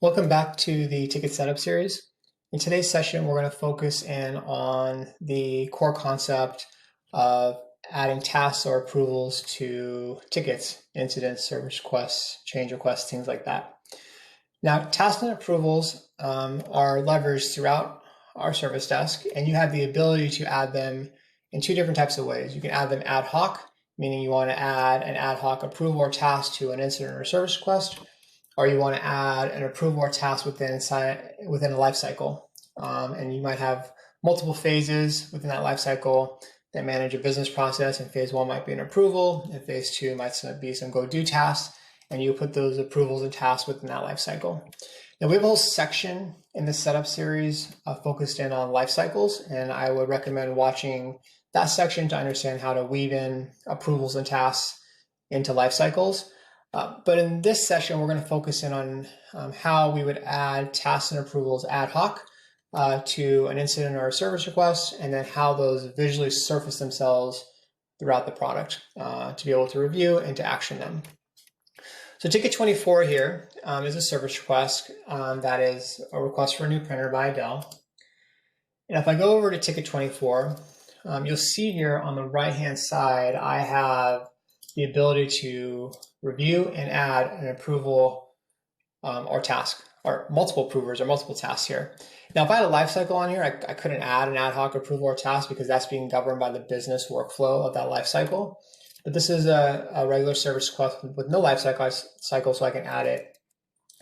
Welcome back to the Ticket Setup series. In today's session, we're going to focus in on the core concept of adding tasks or approvals to tickets, incidents, service requests, change requests, things like that. Now, tasks and approvals are leveraged throughout our service desk, and you have the ability to add them in two different types of ways. You can add them ad hoc, meaning you want to add an ad hoc approval or task to an incident or service request, or you want to add an approval or task within a life cycle. And you might have multiple phases within that life cycle that manage a business process. And phase one might be an approval, and phase two might be some go-do tasks, and you put those approvals and tasks within that life cycle. Now, we have a whole section in this setup series focused in on life cycles, and I would recommend watching that section to understand how to weave in approvals and tasks into life cycles. But in this session, we're going to focus in on how we would add tasks and approvals ad hoc to an incident or a service request, and then how those visually surface themselves throughout the product to be able to review and to action them. So Ticket 24 here is a service request that is a request for a new printer by Dell. And if I go over to Ticket 24, you'll see here on the right-hand side, I have the ability to review and add an approval or task, or multiple approvers or multiple tasks here. Now, if I had a lifecycle on here, I couldn't add an ad hoc approval or task because that's being governed by the business workflow of that lifecycle. But this is a regular service request with no lifecycle, so I can add it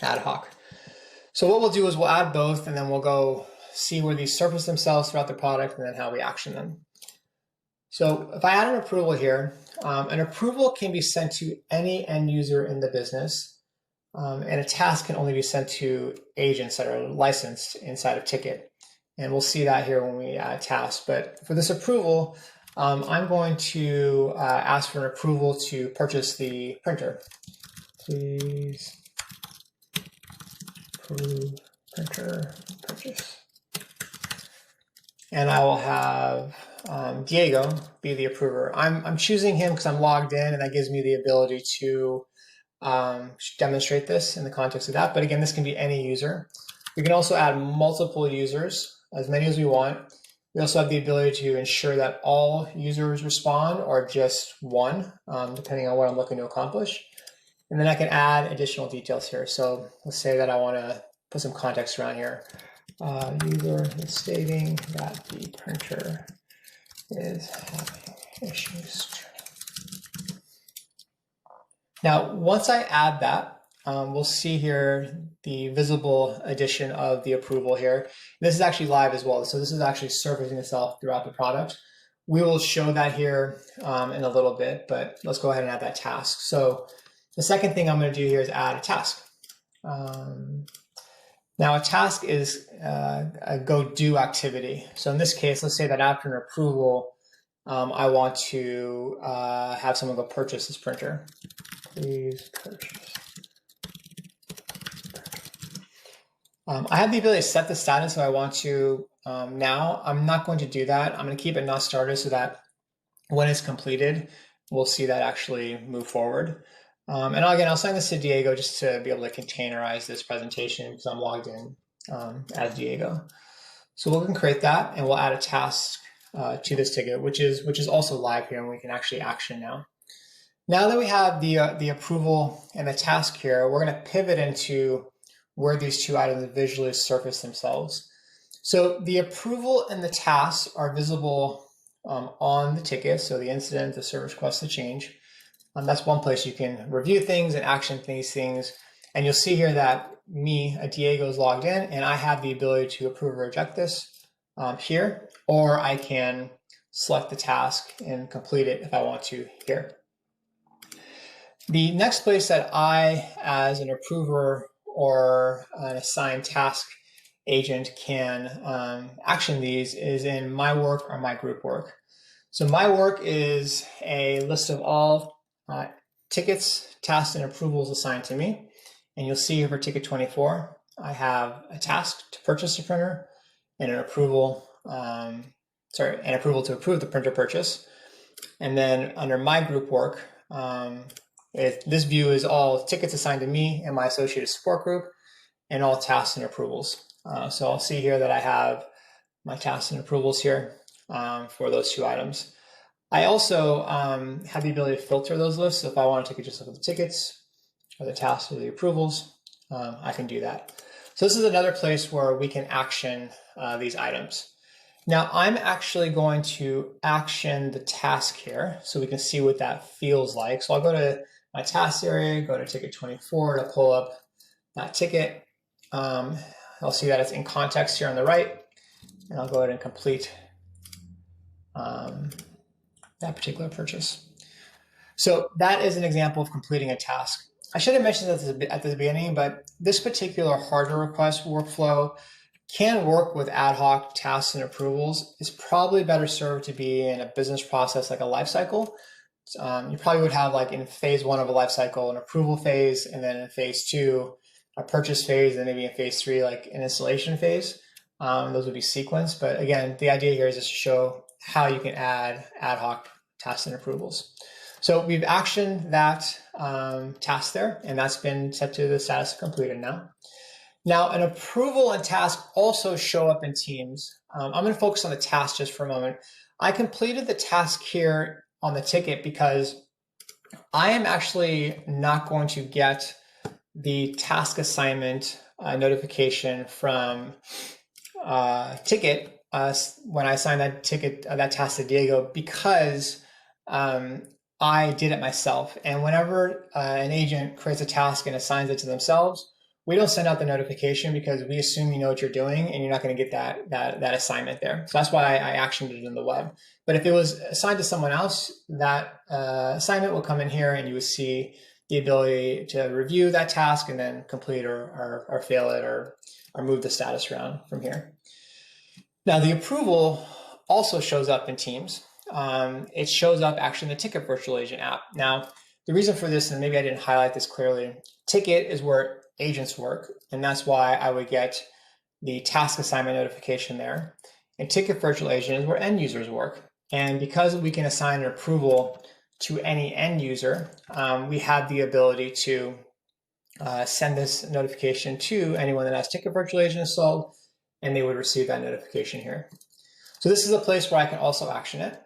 ad hoc. So what we'll do is we'll add both, and then we'll go see where these surface themselves throughout the product and then how we action them. So if I add an approval here, an approval can be sent to any end user in the business, and a task can only be sent to agents that are licensed inside of Ticket. And we'll see that here when we add tasks. But for this approval, I'm going to ask for an approval to purchase the printer. Please approve printer purchase. And I will have Diego be the approver. I'm choosing him because I'm logged in, and that gives me the ability to demonstrate this in the context of that. But again, this can be any user. We can also add multiple users, as many as we want. We also have the ability to ensure that all users respond or just one, depending on what I'm looking to accomplish. And then I can add additional details here. So let's say that I want to put some context around here. User is stating that the printer is having issues. Now, once I add that, we'll see here the visible addition of the approval here. This is actually live as well, so this is actually surfacing itself throughout the product. We will show that here in a little bit, but let's go ahead and add that task. So the second thing I'm going to do here is add a task. Now, a task is a go-do activity. So in this case, let's say that after an approval, I want to have someone go purchase this printer. Please purchase. I have the ability to set the status if I want to now. I'm not going to do that. I'm going to keep it not started so that when it's completed, we'll see that actually move forward. And again, I'll send this to Diego just to be able to containerize this presentation because I'm logged in as Diego. So we'll create that, and we'll add a task to this ticket, which is also live here, and we can actually action now. Now that we have the approval and the task here, we're going to pivot into where these two items visually surface themselves. So the approval and the tasks are visible on the ticket, so the incident, the service request, the change. That's one place you can review things and action these things. And you'll see here that Diego is logged in, and I have the ability to approve or reject this here, or I can select the task and complete it if I want to here. The next place that I, as an approver or an assigned task agent, can action these is in my work or my group work. So my work is a list of all tickets, tasks, and approvals assigned to me. And you'll see here for Ticket 24, I have a task to purchase a printer and an approval, an approval to approve the printer purchase. And then under my group work, this view is all tickets assigned to me and my associated support group. and all tasks and approvals. So I'll see here that I have my tasks and approvals here for those 2 items. I also have the ability to filter those lists. So if I want to take just look at the tickets or the tasks or the approvals, I can do that. So this is another place where we can action these items. Now I'm actually going to action the task here so we can see what that feels like. So I'll go to my task area, go to ticket 24 to pull up that ticket. I'll see that it's in context here on the right, and I'll go ahead and complete that particular purchase. So that is an example of completing a task. I should have mentioned this at the beginning, but this particular hardware request workflow can work with ad hoc tasks and approvals. It's probably better served to be in a business process like a life cycle. You probably would have, like in phase 1 of a life cycle, an approval phase, and then in phase 2, a purchase phase, and maybe in phase 3, like an installation phase. Those would be sequenced. But again, the idea here is just to show how you can add ad hoc tasks and approvals. So we've actioned that task there, and that's been set to the status of completed now. Now, an approval and task also show up in Teams. I'm going to focus on the task just for a moment. I completed the task here on the ticket because I am actually not going to get the task assignment notification from Tikit when I assign that ticket, that task to Diego, because I did it myself. And whenever an agent creates a task and assigns it to themselves, we don't send out the notification because we assume you know what you're doing and you're not going to get that assignment there. So that's why I actioned it in the web. But if it was assigned to someone else, that assignment will come in here and you would see the ability to review that task and then complete or fail it or move the status around from here. Now the approval also shows up in Teams. It shows up actually in the Tikit Virtual Agent app. Now the reason for this, and maybe I didn't highlight this clearly, Tikit is where agents work, and that's why I would get the task assignment notification there. And Tikit Virtual Agent is where end users work. And because we can assign an approval to any end user, we have the ability to send this notification to anyone that has Tikit Virtual Agent installed, and they would receive that notification here. So this is a place where I can also action it.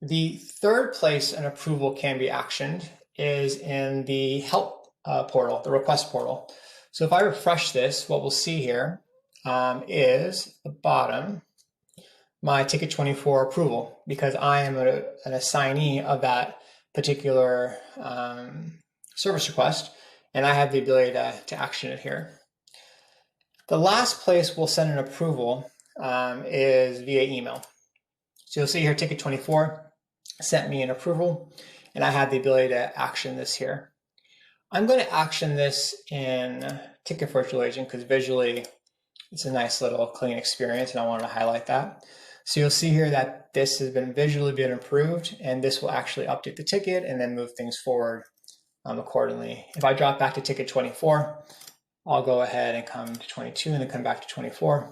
The third place an approval can be actioned is in the help portal, the request portal. So if I refresh this, what we'll see here is at the bottom, my Ticket 24 approval, because I am an assignee of that particular service request, and I have the ability to action it here. The last place we'll send an approval is via email. So you'll see here, Ticket 24 sent me an approval, and I have the ability to action this here. I'm going to action this in Tikit Virtual Agent because visually it's a nice little clean experience, and I wanted to highlight that. So you'll see here that this has been visually been approved, and this will actually update the ticket and then move things forward accordingly. If I drop back to Ticket 24, I'll go ahead and come to 22 and then come back to 24.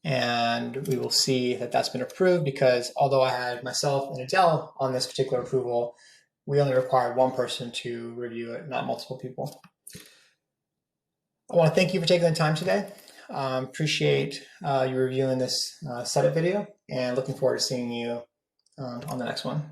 And we will see that that's been approved because although I had myself and Adele on this particular approval, we only required one person to review it, not multiple people. I want to thank you for taking the time today. Appreciate you reviewing this setup video and looking forward to seeing you on the next one.